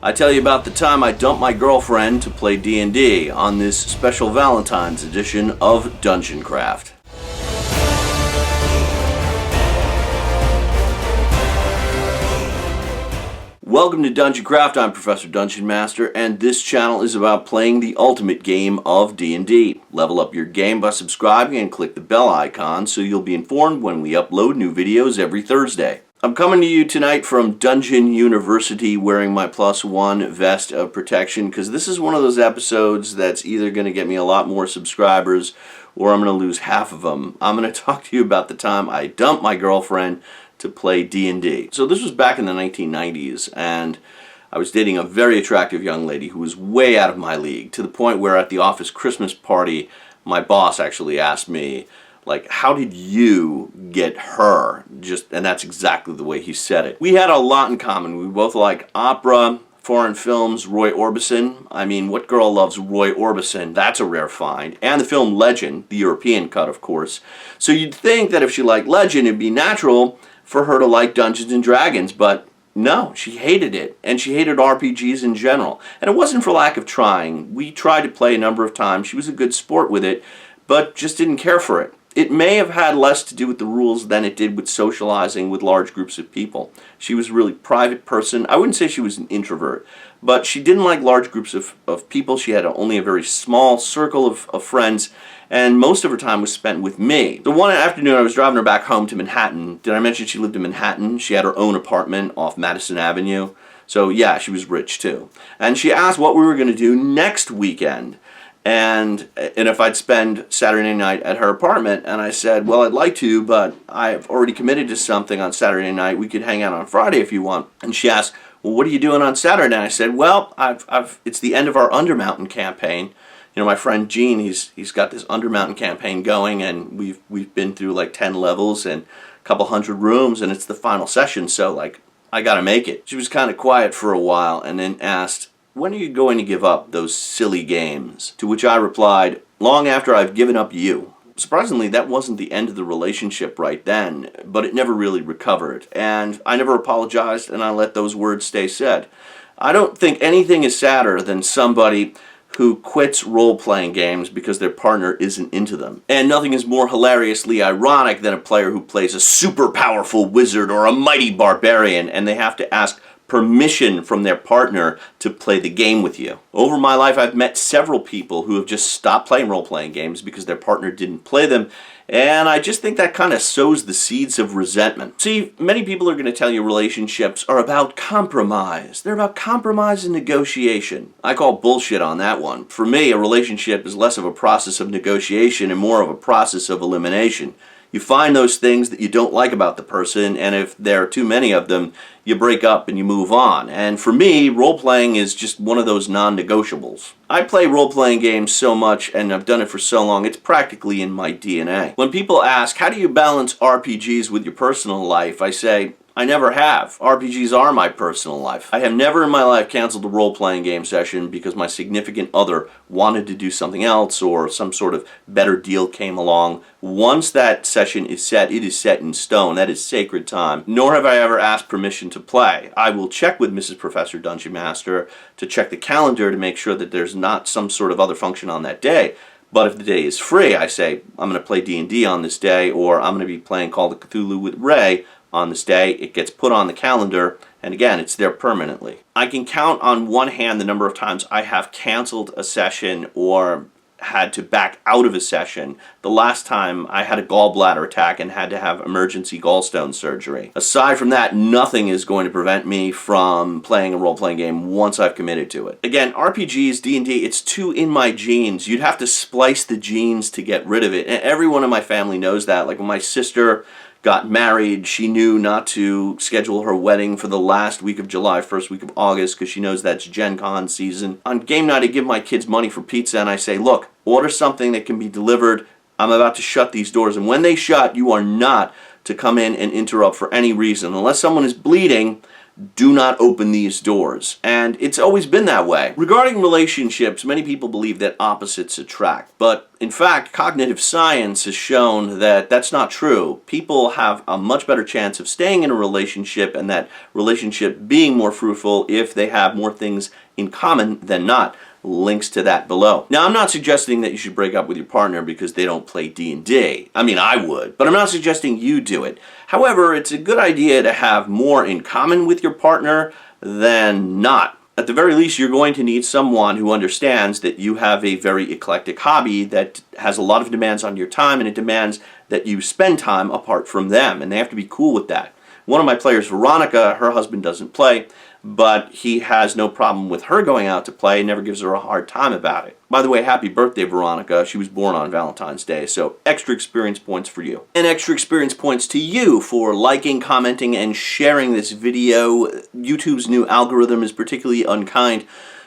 I tell you about the time I dumped my girlfriend to play D&D on this special Valentine's edition of Dungeoncraft. Welcome to Dungeoncraft. I'm Professor Dungeonmaster, and this channel is about playing the ultimate game of D&D. Level up your game by subscribing and click the bell icon so you'll be informed when we upload new videos every Thursday. I'm coming to you tonight from Dungeon University wearing my +1 vest of protection because this is one of those episodes that's either going to get me a lot more subscribers or I'm going to lose half of them. I'm going to talk to you about the time I dumped my girlfriend to play D&D. So this was back in the 1990s, and I was dating a very attractive young lady who was way out of my league, to the point where at the office Christmas party, my boss actually asked me, like, how did you get her? And that's exactly the way he said it. We had a lot in common. We both like opera, foreign films, Roy Orbison. I mean, what girl loves Roy Orbison? That's a rare find. And the film Legend, the European cut, of course. So you'd think that if she liked Legend, it'd be natural for her to like Dungeons and Dragons, but no, she hated it, and she hated RPGs in general. And it wasn't for lack of trying. We tried to play a number of times. She was a good sport with it, but just didn't care for it. It may have had less to do with the rules than it did with socializing with large groups of people. She was a really private person. I wouldn't say she was an introvert, but she didn't like large groups of people. She had only a very small circle of friends, and most of her time was spent with me. So one afternoon I was driving her back home to Manhattan. Did I mention she lived in Manhattan? She had her own apartment off Madison Avenue. So yeah, she was rich too. And she asked what we were going to do next weekend. And if I'd spend Saturday night at her apartment, and I said, well, I'd like to, but I've already committed to something on Saturday night. We could hang out on Friday if you want. And she asked, well, what are you doing on Saturday? And I said, well, it's the end of our Undermountain campaign. You know, my friend Gene, he's got this Undermountain campaign going, and we've been through like 10 levels and a couple hundred rooms, and it's the final session, so like I gotta make it. She was kind of quiet for a while, and then asked, when are you going to give up those silly games? To which I replied, long after I've given up you. Surprisingly, that wasn't the end of the relationship right then, but it never really recovered. And I never apologized, and I let those words stay said. I don't think anything is sadder than somebody who quits role-playing games because their partner isn't into them. And nothing is more hilariously ironic than a player who plays a super powerful wizard or a mighty barbarian, and they have to ask permission from their partner to play the game with you. Over my life, I've met several people who have just stopped playing role-playing games because their partner didn't play them, and I just think that kind of sows the seeds of resentment. See, many people are going to tell you relationships are about compromise. They're about compromise and negotiation. I call bullshit on that one. For me, a relationship is less of a process of negotiation and more of a process of elimination. You find those things that you don't like about the person, and if there are too many of them, you break up and you move on. And for me, role-playing is just one of those non-negotiables. I play role-playing games so much, and I've done it for so long, it's practically in my DNA. When people ask, how do you balance RPGs with your personal life, I say, I never have. RPGs are my personal life. I have never in my life canceled a role-playing game session because my significant other wanted to do something else or some sort of better deal came along. Once that session is set, it is set in stone. That is sacred time. Nor have I ever asked permission to play. I will check with Mrs. Professor Dungeonmaster to check the calendar to make sure that there's not some sort of other function on that day. But if the day is free, I say, I'm going to play D&D on this day, or I'm going to be playing Call of Cthulhu with Ray on this day. It gets put on the calendar, and again, it's there permanently. I can count on one hand the number of times I have canceled a session or had to back out of a session. The last time I had a gallbladder attack and had to have emergency gallstone surgery. Aside from that, nothing is going to prevent me from playing a role-playing game once I've committed to it. Again, RPGs, D&D, it's too in my genes. You'd have to splice the genes to get rid of it. And everyone in my family knows that. Like when my sister got married, she knew not to schedule her wedding for the last week of July, first week of August, because she knows that's Gen Con season. On game night, I give my kids money for pizza, and I say, look, order something that can be delivered. I'm about to shut these doors, and when they shut, you are not to come in and interrupt for any reason. Unless someone is bleeding, do not open these doors. And it's always been that way. Regarding relationships, many people believe that opposites attract. But in fact, cognitive science has shown that that's not true. People have a much better chance of staying in a relationship and that relationship being more fruitful if they have more things in common than not. Links to that below. Now, I'm not suggesting that you should break up with your partner because they don't play D&D. I mean, I would, but I'm not suggesting you do it. However, it's a good idea to have more in common with your partner than not. At the very least, you're going to need someone who understands that you have a very eclectic hobby that has a lot of demands on your time, and it demands that you spend time apart from them, and they have to be cool with that. One of my players, Veronica, her husband doesn't play, but he has no problem with her going out to play and never gives her a hard time about it. By the way, happy birthday, Veronica. She was born on Valentine's Day, so extra experience points for you. And extra experience points to you for liking, commenting, and sharing this video. YouTube's new algorithm is particularly unkind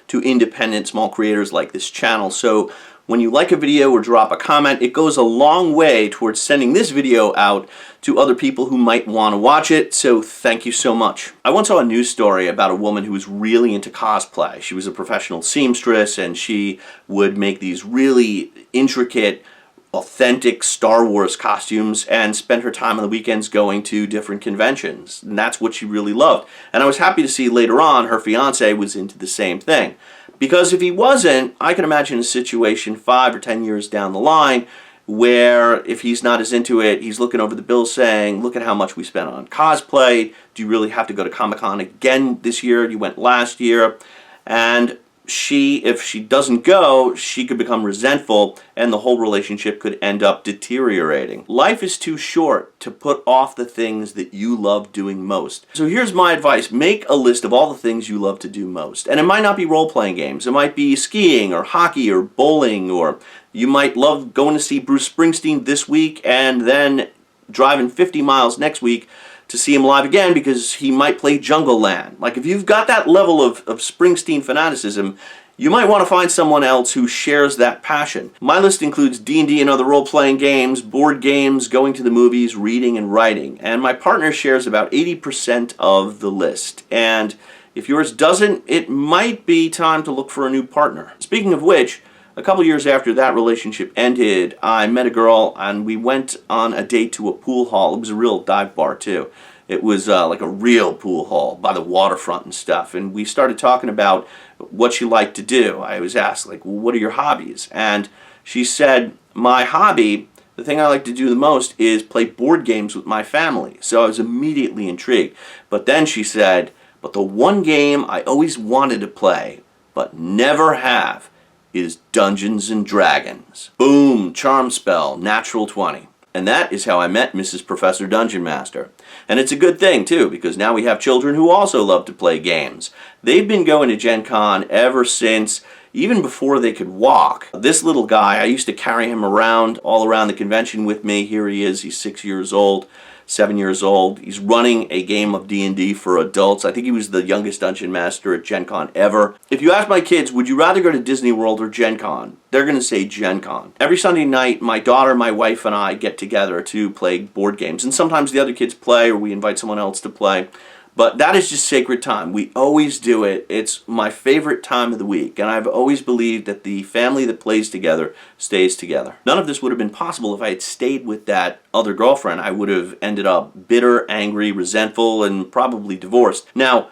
to independent small creators like this channel, so when you like a video or drop a comment, it goes a long way towards sending this video out to other people who might want to watch it, so thank you so much. I once saw a news story about a woman who was really into cosplay. She was a professional seamstress, and she would make these really intricate, authentic Star Wars costumes and spend her time on the weekends going to different conventions. And that's what she really loved. And I was happy to see later on her fiance was into the same thing. Because if he wasn't, I can imagine a situation 5 or 10 years down the line where if he's not as into it, he's looking over the bill saying, look at how much we spent on cosplay. Do you really have to go to Comic-Con again this year? You went last year. And if she doesn't go, she could become resentful and the whole relationship could end up deteriorating. Life is too short to put off the things that you love doing most. So here's my advice. Make a list of all the things you love to do most. And it might not be role-playing games. It might be skiing or hockey or bowling, or you might love going to see Bruce Springsteen this week and then driving 50 miles next week to see him live again because he might play Jungle Land. Like, if you've got that level of Springsteen fanaticism, you might want to find someone else who shares that passion. My list includes D&D and other role-playing games, board games, going to the movies, reading, and writing. And my partner shares about 80% of the list. And if yours doesn't, it might be time to look for a new partner. Speaking of which, a couple years after that relationship ended, I met a girl and we went on a date to a pool hall. It was a real dive bar too. It was like a real pool hall by the waterfront and stuff. And we started talking about what she liked to do. I was asked, like, well, what are your hobbies? And she said, my hobby, the thing I like to do the most is play board games with my family. So I was immediately intrigued. But then she said, but the one game I always wanted to play, but never have, is Dungeons and Dragons. Boom, charm spell, natural 20. And that is how I met Mrs. Professor Dungeonmaster. And it's a good thing too, because now we have children who also love to play games. They've been going to Gen Con ever since, even before they could walk. This little guy, I used to carry him around, all around the convention with me. Here he is, he's 6 years old. 7 years old. He's running a game of D&D for adults. I think he was the youngest Dungeon Master at Gen Con ever. If you ask my kids, would you rather go to Disney World or Gen Con? They're going to say Gen Con. Every Sunday night, my daughter, my wife, and I get together to play board games. And sometimes the other kids play or we invite someone else to play. But that is just sacred time. We always do it. It's my favorite time of the week. And I've always believed that the family that plays together stays together. None of this would have been possible if I had stayed with that other girlfriend. I would have ended up bitter, angry, resentful, and probably divorced. Now,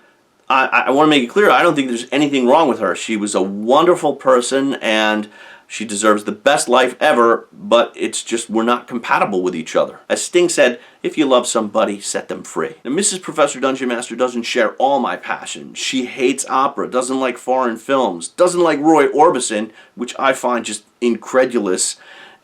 I want to make it clear, I don't think there's anything wrong with her. She was a wonderful person and she deserves the best life ever, but it's just we're not compatible with each other. As Sting said, if you love somebody, set them free. Now, Mrs. Professor Dungeonmaster doesn't share all my passion. She hates opera, doesn't like foreign films, doesn't like Roy Orbison, which I find just incredulous,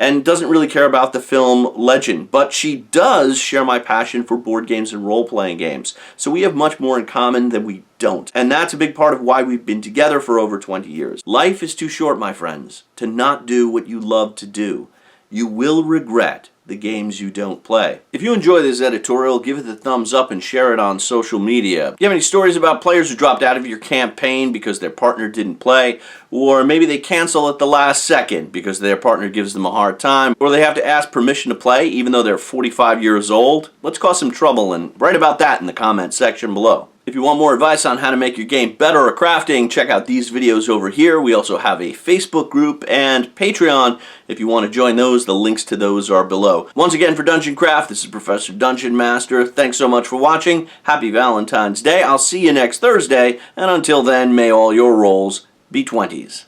and doesn't really care about the film Legend. But she does share my passion for board games and role-playing games. So we have much more in common than we don't. And that's a big part of why we've been together for over 20 years. Life is too short, my friends, to not do what you love to do. You will regret the games you don't play. If you enjoy this editorial, give it the thumbs up and share it on social media. If you have any stories about players who dropped out of your campaign because their partner didn't play, or maybe they cancel at the last second because their partner gives them a hard time, or they have to ask permission to play even though they're 45 years old, let's cause some trouble and write about that in the comment section below. If you want more advice on how to make your game better at crafting, check out these videos over here. We also have a Facebook group and Patreon. If you want to join those, the links to those are below. Once again, for Dungeon Craft, this is Professor Dungeon Master. Thanks so much for watching. Happy Valentine's Day. I'll see you next Thursday, and until then, may all your rolls be 20s.